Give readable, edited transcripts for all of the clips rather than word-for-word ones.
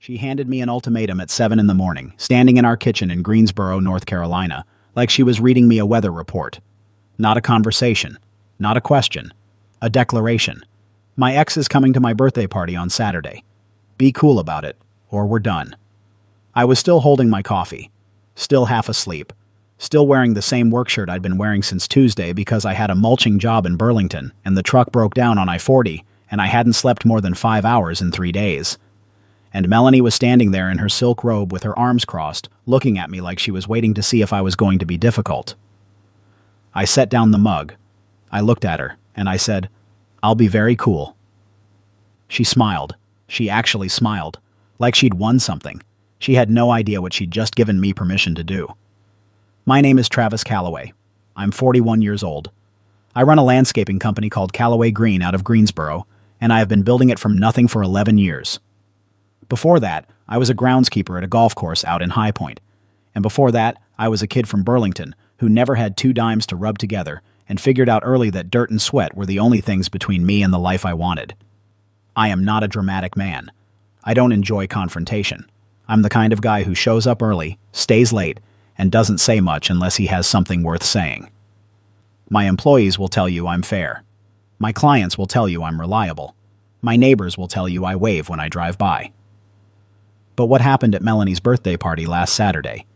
She handed me an ultimatum at 7 in the morning, standing in our kitchen in Greensboro, North Carolina, like she was reading me a weather report. Not a conversation. Not a question. A declaration. My ex is coming to my birthday party on Saturday. Be cool about it, or we're done. I was still holding my coffee. Still half asleep. Still wearing the same work shirt I'd been wearing since Tuesday because I had a mulching job in Burlington, and the truck broke down on I-40, and I hadn't slept more than 5 hours in 3 days. And Melanie was standing there in her silk robe with her arms crossed, looking at me like she was waiting to see if I was going to be difficult. I set down the mug. I looked at her, and I said, "I'll be very cool." She smiled. She actually smiled, like she'd won something. She had no idea what she'd just given me permission to do. My name is Travis Calloway. I'm 41 years old. I run a landscaping company called Calloway Green out of Greensboro, and I have been building it from nothing for 11 years. Before that, I was a groundskeeper at a golf course out in High Point. And before that, I was a kid from Burlington who never had 2 dimes to rub together and figured out early that dirt and sweat were the only things between me and the life I wanted. I am not a dramatic man. I don't enjoy confrontation. I'm the kind of guy who shows up early, stays late, and doesn't say much unless he has something worth saying. My employees will tell you I'm fair. My clients will tell you I'm reliable. My neighbors will tell you I wave when I drive by. But what happened at Melanie's birthday party last Saturday?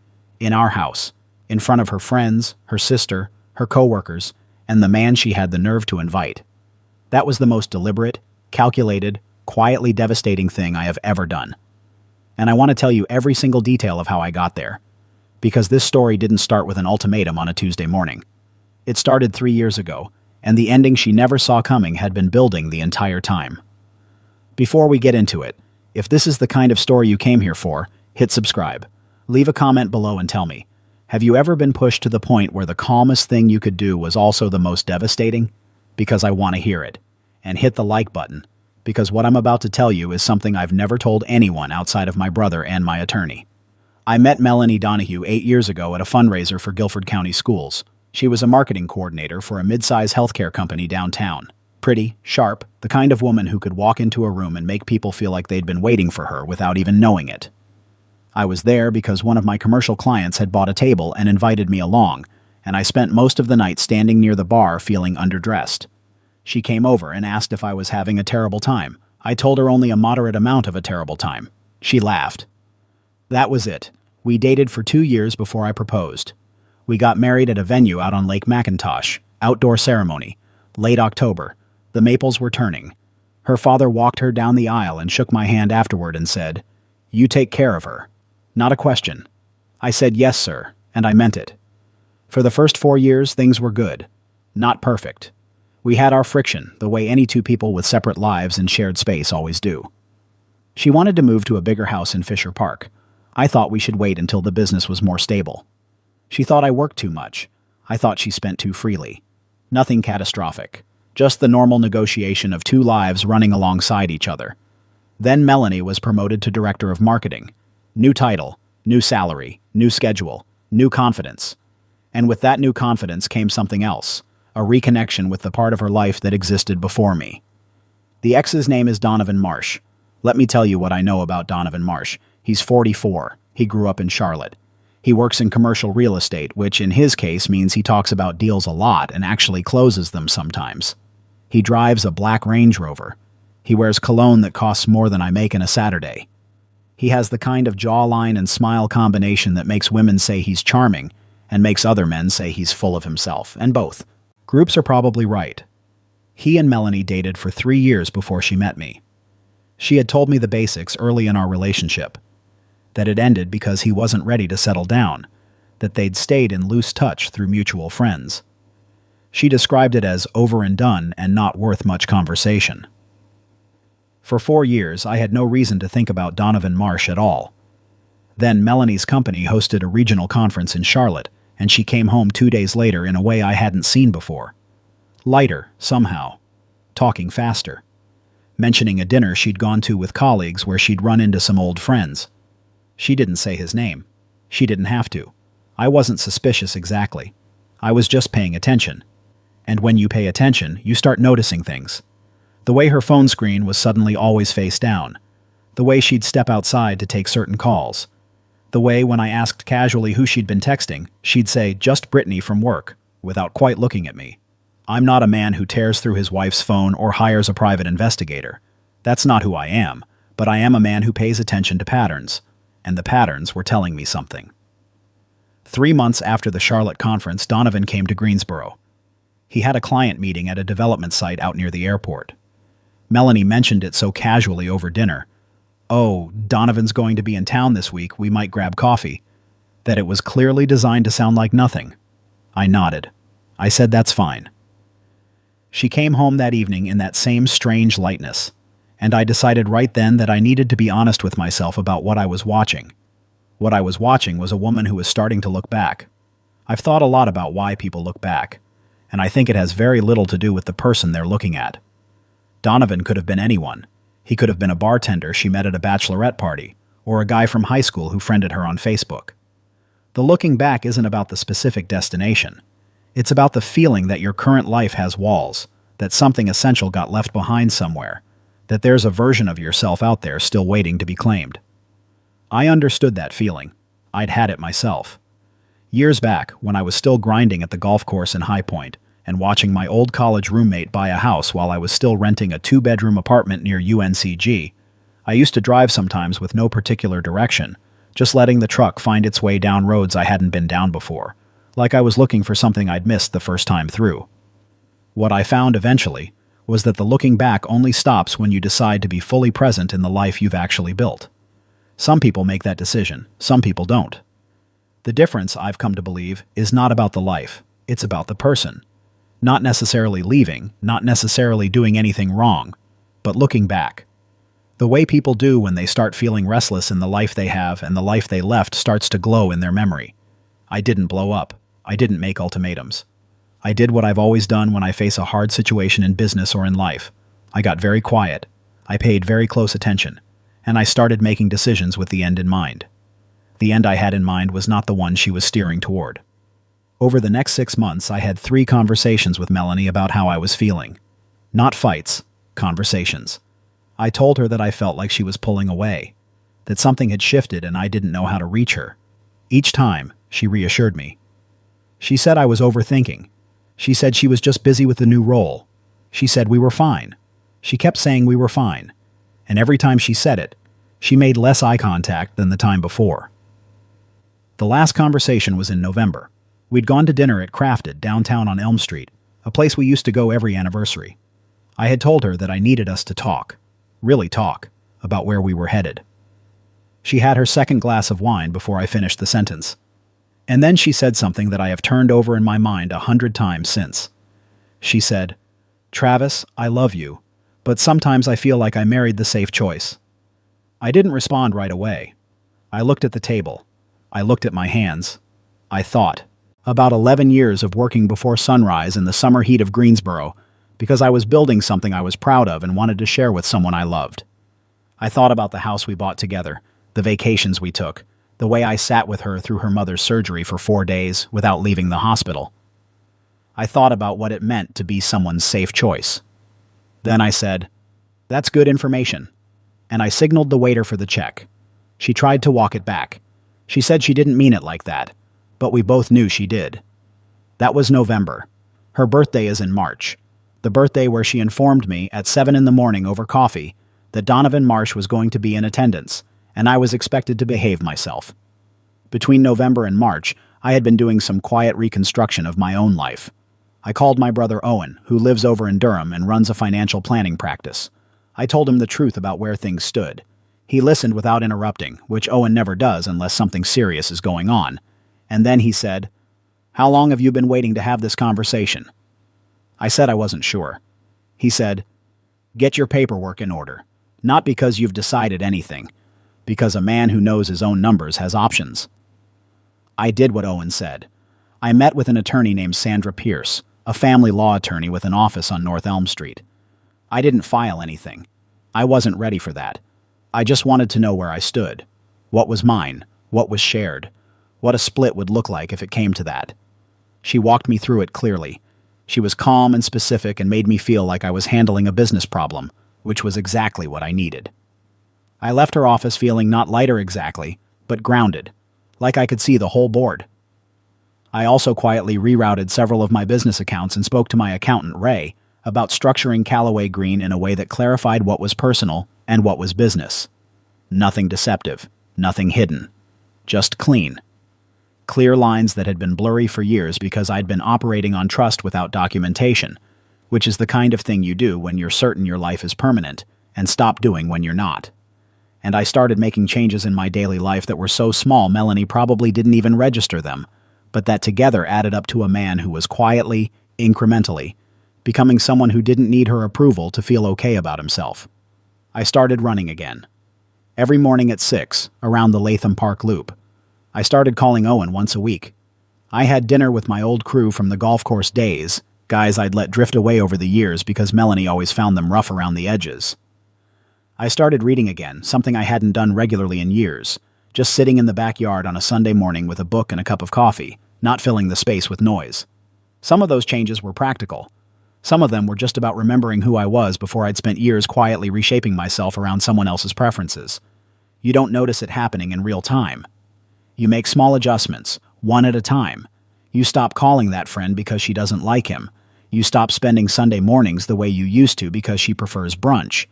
In our house, in front of her friends, her sister, her coworkers, and the man she had the nerve to invite. That was the most deliberate, calculated, quietly devastating thing I have ever done. And I want to tell you every single detail of how I got there. Because this story didn't start with an ultimatum on a Tuesday morning. It started 3 years ago, and the ending she never saw coming had been building the entire time. Before we get into it, if this is the kind of story you came here for, hit subscribe. Leave a comment below and tell me, have you ever been pushed to the point where the calmest thing you could do was also the most devastating? Because I want to hear it. And hit the like button, because what I'm about to tell you is something I've never told anyone outside of my brother and my attorney. I met Melanie Donahue 8 years ago at a fundraiser for Guilford County Schools. She was a marketing coordinator for a mid-size healthcare company downtown. Pretty, sharp, the kind of woman who could walk into a room and make people feel like they'd been waiting for her without even knowing it. I was there because one of my commercial clients had bought a table and invited me along, and I spent most of the night standing near the bar feeling underdressed. She came over and asked if I was having a terrible time. I told her only a moderate amount of a terrible time. She laughed. That was it. We dated for 2 years before I proposed. We got married at a venue out on Lake McIntosh, outdoor ceremony, late October. The maples were turning. Her father walked her down the aisle and shook my hand afterward and said, "You take care of her." Not a question. I said, "Yes, sir," and I meant it. For the first 4 years, things were good. Not perfect. We had our friction, the way any 2 people with separate lives and shared space always do. She wanted to move to a bigger house in Fisher Park. I thought we should wait until the business was more stable. She thought I worked too much. I thought she spent too freely. Nothing catastrophic. Just the normal negotiation of 2 lives running alongside each other. Then Melanie was promoted to director of marketing. New title, new salary, new schedule, new confidence. And with that new confidence came something else, a reconnection with the part of her life that existed before me. The ex's name is Donovan Marsh. Let me tell you what I know about Donovan Marsh. He's 44. He grew up in Charlotte. He works in commercial real estate, which in his case means he talks about deals a lot and actually closes them sometimes. He drives a black Range Rover. He wears cologne that costs more than I make in a Saturday. He has the kind of jawline and smile combination that makes women say he's charming and makes other men say he's full of himself, and both. Groups are probably right. He and Melanie dated for 3 years before she met me. She had told me the basics early in our relationship. That it ended because he wasn't ready to settle down, that they'd stayed in loose touch through mutual friends. She described it as over and done and not worth much conversation. For 4 years, I had no reason to think about Donovan Marsh at all. Then Melanie's company hosted a regional conference in Charlotte, and she came home 2 days later in a way I hadn't seen before. Lighter, somehow. Talking faster. Mentioning a dinner she'd gone to with colleagues where she'd run into some old friends. She didn't say his name. She didn't have to. I wasn't suspicious exactly. I was just paying attention. And when you pay attention, you start noticing things. The way her phone screen was suddenly always face down. The way she'd step outside to take certain calls. The way, when I asked casually who she'd been texting, she'd say, "Just Brittany from work," without quite looking at me. I'm not a man who tears through his wife's phone or hires a private investigator. That's not who I am, but I am a man who pays attention to patterns, and the patterns were telling me something. 3 months after the Charlotte conference, Donovan came to Greensboro. He had a client meeting at a development site out near the airport. Melanie mentioned it so casually over dinner. "Oh, Donovan's going to be in town this week, we might grab coffee," that it was clearly designed to sound like nothing. I nodded. I said that's fine. She came home that evening in that same strange lightness, and I decided right then that I needed to be honest with myself about what I was watching. What I was watching was a woman who was starting to look back. I've thought a lot about why people look back, and I think it has very little to do with the person they're looking at. Donovan could have been anyone. He could have been a bartender she met at a bachelorette party, or a guy from high school who friended her on Facebook. The looking back isn't about the specific destination. It's about the feeling that your current life has walls, that something essential got left behind somewhere, that there's a version of yourself out there still waiting to be claimed. I understood that feeling. I'd had it myself. Years back, when I was still grinding at the golf course in High Point, and watching my old college roommate buy a house while I was still renting a 2-bedroom apartment near UNCG, I used to drive sometimes with no particular direction, just letting the truck find its way down roads I hadn't been down before, like I was looking for something I'd missed the first time through. What I found eventually was that the looking back only stops when you decide to be fully present in the life you've actually built. Some people make that decision, some people don't. The difference, I've come to believe, is not about the life, it's about the person. Not necessarily leaving, not necessarily doing anything wrong, but looking back. The way people do when they start feeling restless in the life they have and the life they left starts to glow in their memory. I didn't blow up. I didn't make ultimatums. I did what I've always done when I face a hard situation in business or in life. I got very quiet. I paid very close attention. And I started making decisions with the end in mind. The end I had in mind was not the one she was steering toward. Over the next 6 months, I had 3 conversations with Melanie about how I was feeling. Not fights, conversations. I told her that I felt like she was pulling away, that something had shifted and I didn't know how to reach her. Each time, she reassured me. She said I was overthinking. She said she was just busy with the new role. She said we were fine. She kept saying we were fine. And every time she said it, she made less eye contact than the time before. The last conversation was in November. We'd gone to dinner at Crafted downtown on Elm Street, a place we used to go every anniversary. I had told her that I needed us to talk, really talk, about where we were headed. She had her second glass of wine before I finished the sentence. And then she said something that I have turned over in my mind 100 times since. She said, "Travis, I love you, but sometimes I feel like I married the safe choice." I didn't respond right away. I looked at the table. I looked at my hands. I thought. About 11 years of working before sunrise in the summer heat of Greensboro, because I was building something I was proud of and wanted to share with someone I loved. I thought about the house we bought together, the vacations we took, the way I sat with her through her mother's surgery for 4 days without leaving the hospital. I thought about what it meant to be someone's safe choice. Then I said, "That's good information." And I signaled the waiter for the check. She tried to walk it back. She said she didn't mean it like that, but we both knew she did. That was November. Her birthday is in March. The birthday where she informed me at 7 in the morning over coffee that Donovan Marsh was going to be in attendance, and I was expected to behave myself. Between November and March, I had been doing some quiet reconstruction of my own life. I called my brother Owen, who lives over in Durham and runs a financial planning practice. I told him the truth about where things stood. He listened without interrupting, which Owen never does unless something serious is going on. And then he said, "How long have you been waiting to have this conversation?" I said I wasn't sure. He said, "Get your paperwork in order. Not because you've decided anything, because a man who knows his own numbers has options." I did what Owen said. I met with an attorney named Sandra Pierce, a family law attorney with an office on North Elm Street. I didn't file anything. I wasn't ready for that. I just wanted to know where I stood. What was mine? What was shared? What a split would look like if it came to that. She walked me through it clearly. She was calm and specific and made me feel like I was handling a business problem, which was exactly what I needed. I left her office feeling not lighter exactly, but grounded, like I could see the whole board. I also quietly rerouted several of my business accounts and spoke to my accountant, Ray, about structuring Callaway Green in a way that clarified what was personal and what was business. Nothing deceptive, nothing hidden. Just clean. Clear lines that had been blurry for years because I'd been operating on trust without documentation, which is the kind of thing you do when you're certain your life is permanent, and stop doing when you're not. And I started making changes in my daily life that were so small Melanie probably didn't even register them, but that together added up to a man who was quietly, incrementally, becoming someone who didn't need her approval to feel okay about himself. I started running again. Every morning at 6, around the Latham Park Loop. I started calling Owen once a week. I had dinner with my old crew from the golf course days, guys I'd let drift away over the years because Melanie always found them rough around the edges. I started reading again, something I hadn't done regularly in years, just sitting in the backyard on a Sunday morning with a book and a cup of coffee, not filling the space with noise. Some of those changes were practical. Some of them were just about remembering who I was before I'd spent years quietly reshaping myself around someone else's preferences. You don't notice it happening in real time. You make small adjustments, one at a time. You stop calling that friend because she doesn't like him. You stop spending Sunday mornings the way you used to because she prefers brunch.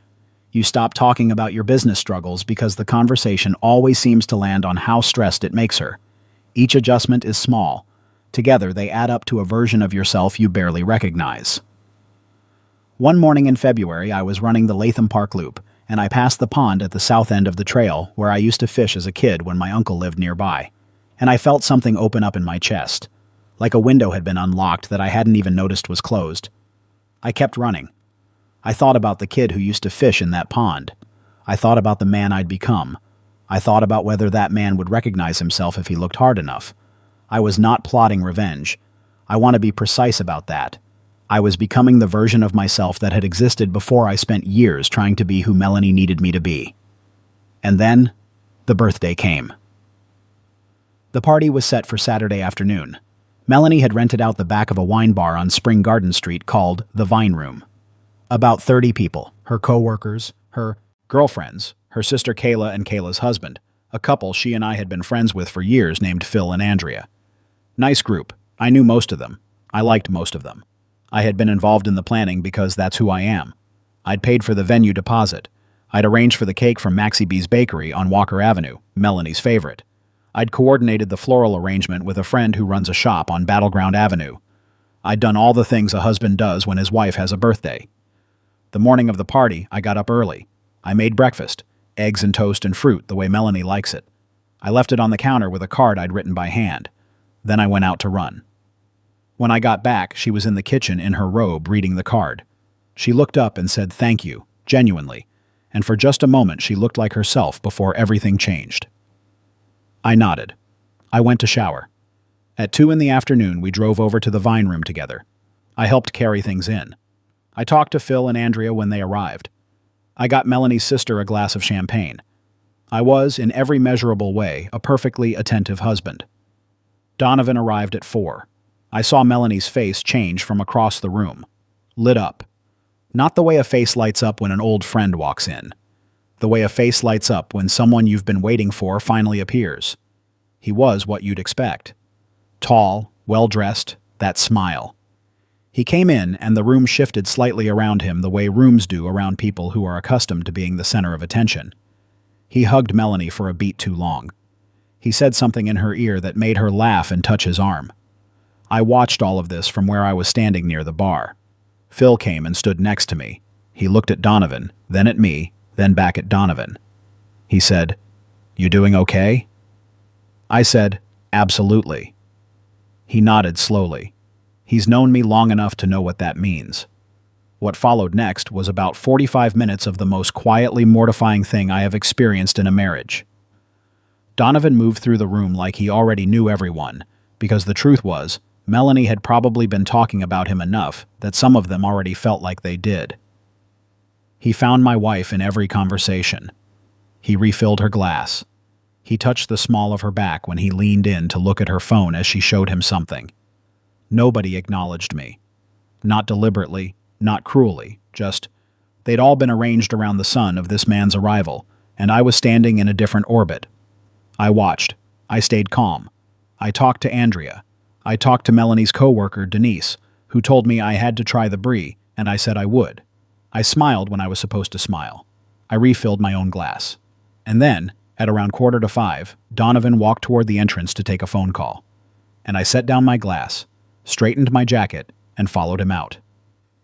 You stop talking about your business struggles because the conversation always seems to land on how stressed it makes her. Each adjustment is small. Together, they add up to a version of yourself you barely recognize. One morning in February, I was running the Latham Park Loop, and I passed the pond at the south end of the trail where I used to fish as a kid when my uncle lived nearby, and I felt something open up in my chest, like a window had been unlocked that I hadn't even noticed was closed. I kept running. I thought about the kid who used to fish in that pond. I thought about the man I'd become. I thought about whether that man would recognize himself if he looked hard enough. I was not plotting revenge. I want to be precise about that. I was becoming the version of myself that had existed before I spent years trying to be who Melanie needed me to be. And then, the birthday came. The party was set for Saturday afternoon. Melanie had rented out the back of a wine bar on Spring Garden Street called the Vine Room. About 30 people, her co-workers, her girlfriends, her sister Kayla and Kayla's husband, a couple she and I had been friends with for years named Phil and Andrea. Nice group. I knew most of them. I liked most of them. I had been involved in the planning because that's who I am. I'd paid for the venue deposit. I'd arranged for the cake from Maxie B's Bakery on Walker Avenue, Melanie's favorite. I'd coordinated the floral arrangement with a friend who runs a shop on Battleground Avenue. I'd done all the things a husband does when his wife has a birthday. The morning of the party, I got up early. I made breakfast, eggs and toast and fruit the way Melanie likes it. I left it on the counter with a card I'd written by hand. Then I went out to run. When I got back, she was in the kitchen in her robe reading the card. She looked up and said thank you, genuinely, and for just a moment she looked like herself before everything changed. I nodded. I went to shower. At 2 in the afternoon, we drove over to the Vine Room together. I helped carry things in. I talked to Phil and Andrea when they arrived. I got Melanie's sister a glass of champagne. I was, in every measurable way, a perfectly attentive husband. Donovan arrived at 4. I saw Melanie's face change from across the room. Lit up. Not the way a face lights up when an old friend walks in. The way a face lights up when someone you've been waiting for finally appears. He was what you'd expect. Tall, well-dressed, that smile. He came in and the room shifted slightly around him the way rooms do around people who are accustomed to being the center of attention. He hugged Melanie for a beat too long. He said something in her ear that made her laugh and touch his arm. I watched all of this from where I was standing near the bar. Phil came and stood next to me. He looked at Donovan, then at me, then back at Donovan. He said, "You doing okay?" I said, "Absolutely." He nodded slowly. He's known me long enough to know what that means. What followed next was about 45 minutes of the most quietly mortifying thing I have experienced in a marriage. Donovan moved through the room like he already knew everyone, because the truth was, Melanie had probably been talking about him enough that some of them already felt like they did. He found my wife in every conversation. He refilled her glass. He touched the small of her back when he leaned in to look at her phone as she showed him something. Nobody acknowledged me. Not deliberately, not cruelly, just, they'd all been arranged around the sun of this man's arrival, and I was standing in a different orbit. I watched. I stayed calm. I talked to Andrea. I talked to Melanie's coworker, Denise, who told me I had to try the brie, and I said I would. I smiled when I was supposed to smile. I refilled my own glass. And then, at around 4:45, Donovan walked toward the entrance to take a phone call. And I set down my glass, straightened my jacket, and followed him out.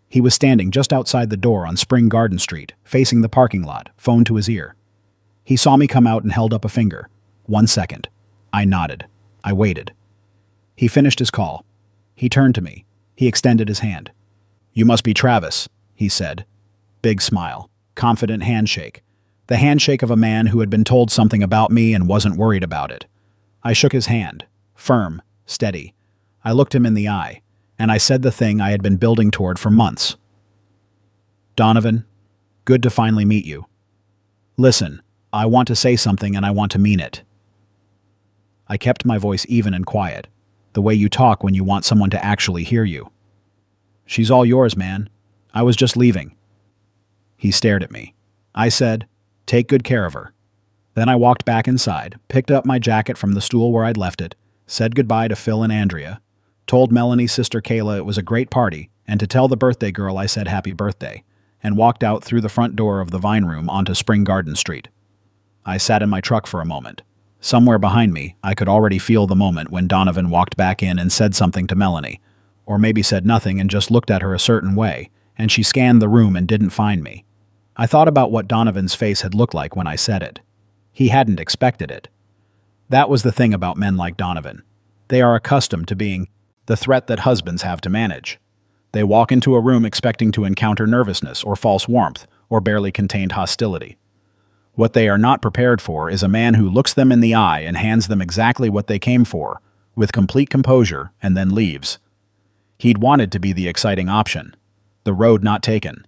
He was standing just outside the door on Spring Garden Street, facing the parking lot, phone to his ear. He saw me come out and held up a finger. 1 second. I nodded. I waited. He finished his call. He turned to me. He extended his hand. "You must be Travis," he said. Big smile. Confident handshake. The handshake of a man who had been told something about me and wasn't worried about it. I shook his hand. Firm. Steady. I looked him in the eye, and I said the thing I had been building toward for months. "Donovan, good to finally meet you. Listen, I want to say something and I want to mean it." I kept my voice even and quiet, the way you talk when you want someone to actually hear you. "She's all yours, man. I was just leaving." He stared at me. I said, "Take good care of her." Then I walked back inside, picked up my jacket from the stool where I'd left it, said goodbye to Phil and Andrea, told Melanie's sister Kayla it was a great party, and to tell the birthday girl I said happy birthday, and walked out through the front door of the Vine Room onto Spring Garden Street. I sat in my truck for a moment. Somewhere behind me, I could already feel the moment when Donovan walked back in and said something to Melanie, or maybe said nothing and just looked at her a certain way, and she scanned the room and didn't find me. I thought about what Donovan's face had looked like when I said it. He hadn't expected it. That was the thing about men like Donovan. They are accustomed to being the threat that husbands have to manage. They walk into a room expecting to encounter nervousness or false warmth or barely contained hostility. What they are not prepared for is a man who looks them in the eye and hands them exactly what they came for, with complete composure, and then leaves. He'd wanted to be the exciting option, the road not taken,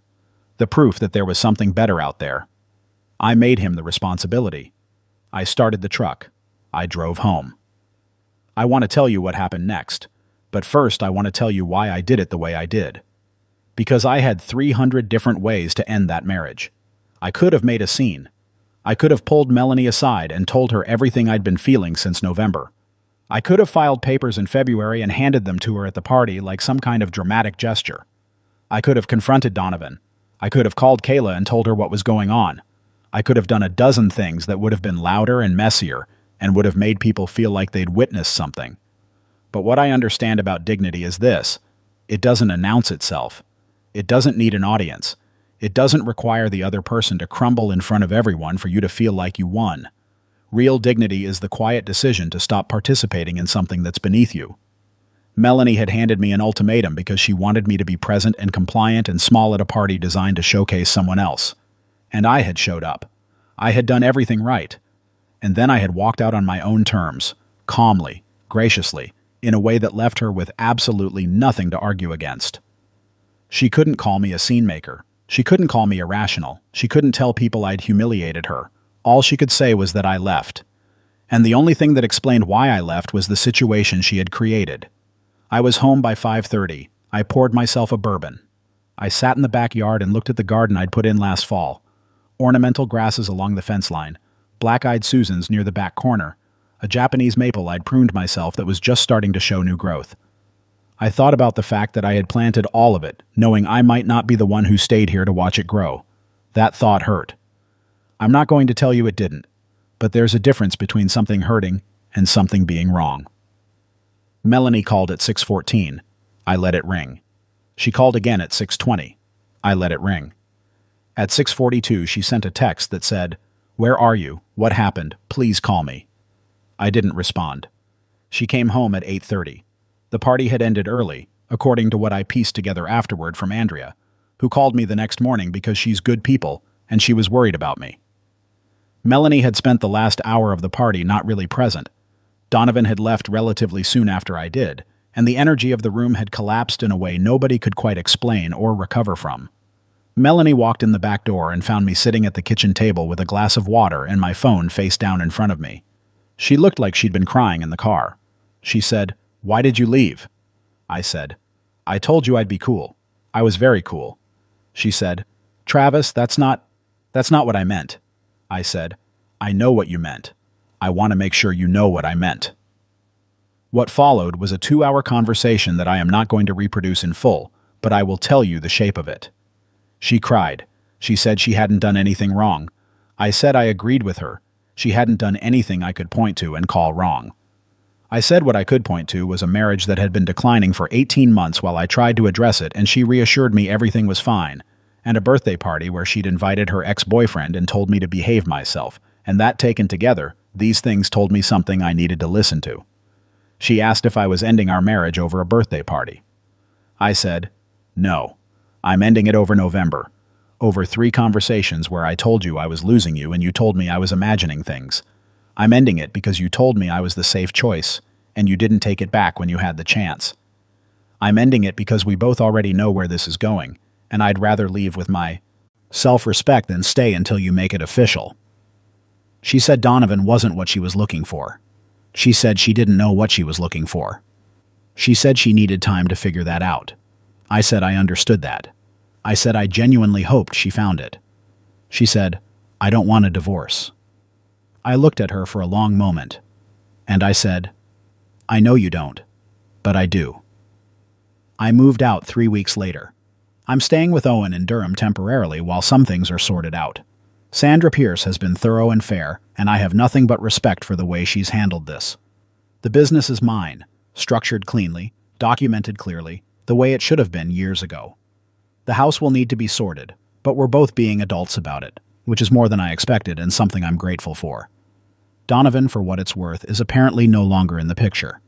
the proof that there was something better out there. I made him the responsibility. I started the truck. I drove home. I want to tell you what happened next, but first I want to tell you why I did it the way I did. Because I had 300 different ways to end that marriage. I could have made a scene. I could have pulled Melanie aside and told her everything I'd been feeling since November. I could have filed papers in February and handed them to her at the party like some kind of dramatic gesture. I could have confronted Donovan. I could have called Kayla and told her what was going on. I could have done a dozen things that would have been louder and messier and would have made people feel like they'd witnessed something. But what I understand about dignity is this: it doesn't announce itself. It doesn't need an audience. It doesn't require the other person to crumble in front of everyone for you to feel like you won. Real dignity is the quiet decision to stop participating in something that's beneath you. Melanie had handed me an ultimatum because she wanted me to be present and compliant and small at a party designed to showcase someone else. And I had showed up. I had done everything right. And then I had walked out on my own terms, calmly, graciously, in a way that left her with absolutely nothing to argue against. She couldn't call me a scene maker. She couldn't call me irrational. She couldn't tell people I'd humiliated her. All she could say was that I left. And the only thing that explained why I left was the situation she had created. I was home by 5:30. I poured myself a bourbon. I sat in the backyard and looked at the garden I'd put in last fall. Ornamental grasses along the fence line, black-eyed Susans near the back corner, a Japanese maple I'd pruned myself that was just starting to show new growth. I thought about the fact that I had planted all of it, knowing I might not be the one who stayed here to watch it grow. That thought hurt. I'm not going to tell you it didn't, but there's a difference between something hurting and something being wrong. Melanie called at 6:14. I let it ring. She called again at 6:20. I let it ring. At 6:42, she sent a text that said, "Where are you? What happened? Please call me." I didn't respond. She came home at 8:30. The party had ended early, according to what I pieced together afterward from Andrea, who called me the next morning because she's good people and she was worried about me. Melanie had spent the last hour of the party not really present. Donovan had left relatively soon after I did, and the energy of the room had collapsed in a way nobody could quite explain or recover from. Melanie walked in the back door and found me sitting at the kitchen table with a glass of water and my phone face down in front of me. She looked like she'd been crying in the car. She said, "Why did you leave?" I said, "I told you I'd be cool. I was very cool." She said, "Travis, that's not what I meant." I said, I know what you meant. I want to make sure you know what I meant. What followed was a 2-hour conversation that I am not going to reproduce in full, but I will tell you the shape of it. She cried. She said she hadn't done anything wrong. I said I agreed with her. She hadn't done anything I could point to and call wrong. I said what I could point to was a marriage that had been declining for 18 months while I tried to address it, and she reassured me everything was fine, and a birthday party where she'd invited her ex-boyfriend and told me to behave myself, and that taken together, these things told me something I needed to listen to. She asked if I was ending our marriage over a birthday party. I said, no, I'm ending it over November. Over 3 conversations where I told you I was losing you and you told me I was imagining things. I'm ending it because you told me I was the safe choice, and you didn't take it back when you had the chance. I'm ending it because we both already know where this is going, and I'd rather leave with my self-respect than stay until you make it official. She said Donovan wasn't what she was looking for. She said she didn't know what she was looking for. She said she needed time to figure that out. I said I understood that. I said I genuinely hoped she found it. She said, I don't want a divorce. I looked at her for a long moment, and I said, I know you don't, but I do. I moved out 3 weeks later. I'm staying with Owen in Durham temporarily while some things are sorted out. Sandra Pierce has been thorough and fair, and I have nothing but respect for the way she's handled this. The business is mine, structured cleanly, documented clearly, the way it should have been years ago. The house will need to be sorted, but we're both being adults about it, which is more than I expected and something I'm grateful for. Donovan, for what it's worth, is apparently no longer in the picture.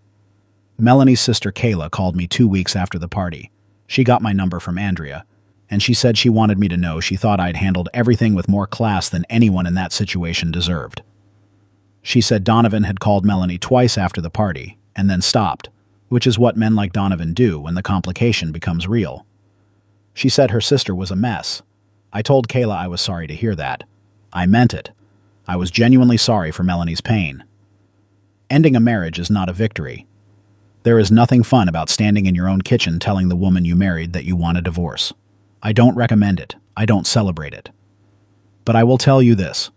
Melanie's sister Kayla called me 2 weeks after the party. She got my number from Andrea, and she said she wanted me to know she thought I'd handled everything with more class than anyone in that situation deserved. She said Donovan had called Melanie twice after the party, and then stopped, which is what men like Donovan do when the complication becomes real. She said her sister was a mess. I told Kayla I was sorry to hear that. I meant it. I was genuinely sorry for Melanie's pain. Ending a marriage is not a victory. There is nothing fun about standing in your own kitchen telling the woman you married that you want a divorce. I don't recommend it. I don't celebrate it. But I will tell you this.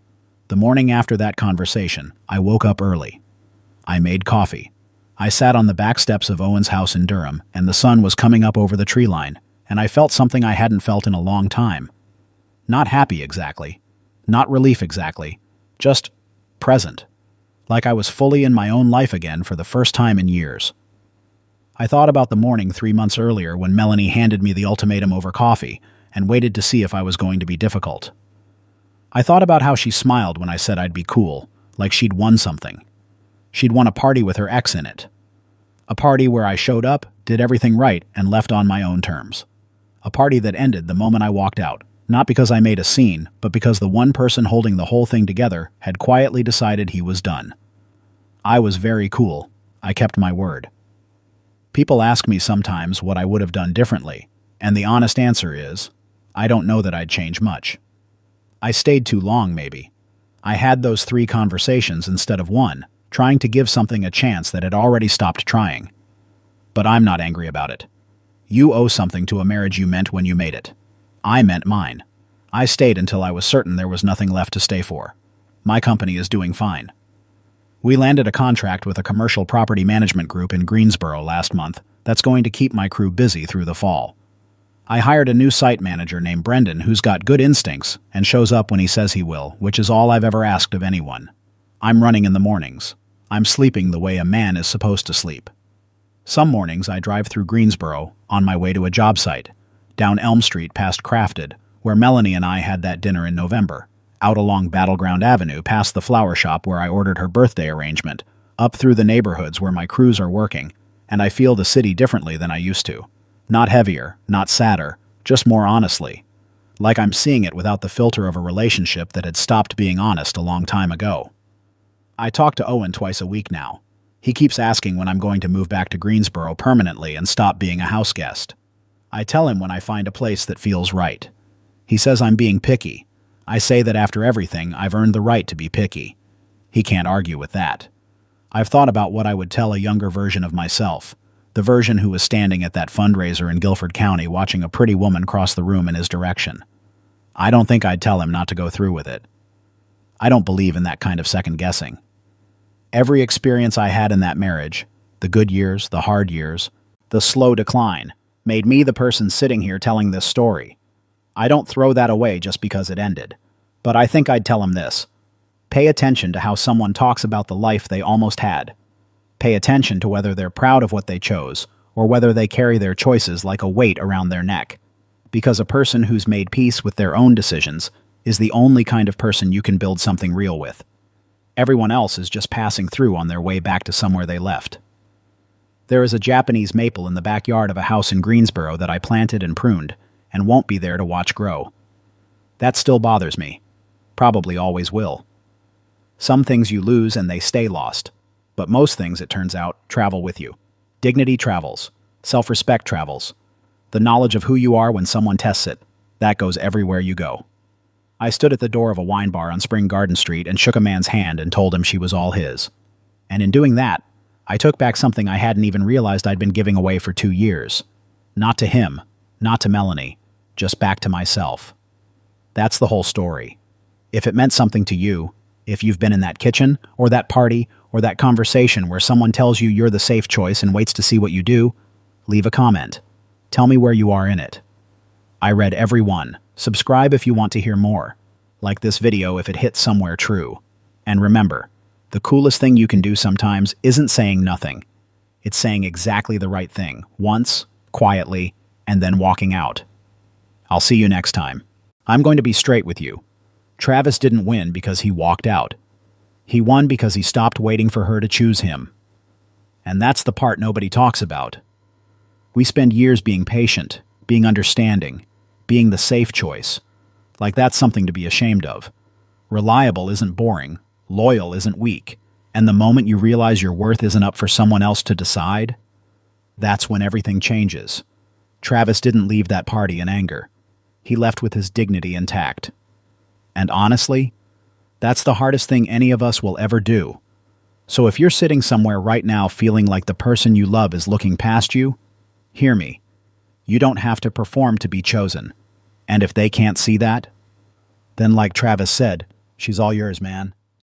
The morning after that conversation, I woke up early. I made coffee. I sat on the back steps of Owen's house in Durham, and the sun was coming up over the tree line, and I felt something I hadn't felt in a long time. Not happy exactly. Not relief exactly. Just present. Like I was fully in my own life again for the first time in years. I thought about the morning 3 months earlier when Melanie handed me the ultimatum over coffee and waited to see if I was going to be difficult. I thought about how she smiled when I said I'd be cool, like she'd won something. She'd won a party with her ex in it. A party where I showed up, did everything right, and left on my own terms. A party that ended the moment I walked out, not because I made a scene, but because the one person holding the whole thing together had quietly decided he was done. I was very cool. I kept my word. People ask me sometimes what I would have done differently, and the honest answer is, I don't know that I'd change much. I stayed too long, maybe. I had those 3 conversations instead of 1, trying to give something a chance that had already stopped trying. But I'm not angry about it. You owe something to a marriage you meant when you made it. I meant mine. I stayed until I was certain there was nothing left to stay for. My company is doing fine. We landed a contract with a commercial property management group in Greensboro last month that's going to keep my crew busy through the fall. I hired a new site manager named Brendan who's got good instincts and shows up when he says he will, which is all I've ever asked of anyone. I'm running in the mornings. I'm sleeping the way a man is supposed to sleep. Some mornings I drive through Greensboro on my way to a job site, down Elm Street past Crafted, where Melanie and I had that dinner in November, out along Battleground Avenue past the flower shop where I ordered her birthday arrangement, up through the neighborhoods where my crews are working, and I feel the city differently than I used to. Not heavier, not sadder, just more honestly. Like I'm seeing it without the filter of a relationship that had stopped being honest a long time ago. I talk to Owen twice a week now. He keeps asking when I'm going to move back to Greensboro permanently and stop being a house guest. I tell him when I find a place that feels right. He says I'm being picky. I say that after everything, I've earned the right to be picky. He can't argue with that. I've thought about what I would tell a younger version of myself, the version who was standing at that fundraiser in Guilford County watching a pretty woman cross the room in his direction. I don't think I'd tell him not to go through with it. I don't believe in that kind of second guessing. Every experience I had in that marriage, the good years, the hard years, the slow decline, made me the person sitting here telling this story. I don't throw that away just because it ended. But I think I'd tell him this. Pay attention to how someone talks about the life they almost had. Pay attention to whether they're proud of what they chose, or whether they carry their choices like a weight around their neck. Because a person who's made peace with their own decisions is the only kind of person you can build something real with. Everyone else is just passing through on their way back to somewhere they left. There is a Japanese maple in the backyard of a house in Greensboro that I planted and pruned, and won't be there to watch grow. That still bothers me. Probably always will. Some things you lose and they stay lost. But most things, it turns out, travel with you. Dignity travels. Self-respect travels. The knowledge of who you are when someone tests it, that goes everywhere you go. I stood at the door of a wine bar on Spring Garden Street and shook a man's hand and told him she was all his. And in doing that, I took back something I hadn't even realized I'd been giving away for 2 years. Not to him, not to Melanie, just back to myself. That's the whole story. If it meant something to you, if you've been in that kitchen, or that party, or that conversation where someone tells you you're the safe choice and waits to see what you do, leave a comment. Tell me where you are in it. I read every one. Subscribe if you want to hear more. Like this video if it hits somewhere true. And remember, the coolest thing you can do sometimes isn't saying nothing. It's saying exactly the right thing, once, quietly, and then walking out. I'll see you next time. I'm going to be straight with you. Travis didn't win because he walked out. He won because he stopped waiting for her to choose him. And that's the part nobody talks about. We spend years being patient, being understanding, being the safe choice. Like that's something to be ashamed of. Reliable isn't boring, loyal isn't weak, and the moment you realize your worth isn't up for someone else to decide, that's when everything changes. Travis didn't leave that party in anger. He left with his dignity intact. And honestly, that's the hardest thing any of us will ever do. So if you're sitting somewhere right now feeling like the person you love is looking past you, hear me. You don't have to perform to be chosen. And if they can't see that, then like Travis said, she's all yours, man.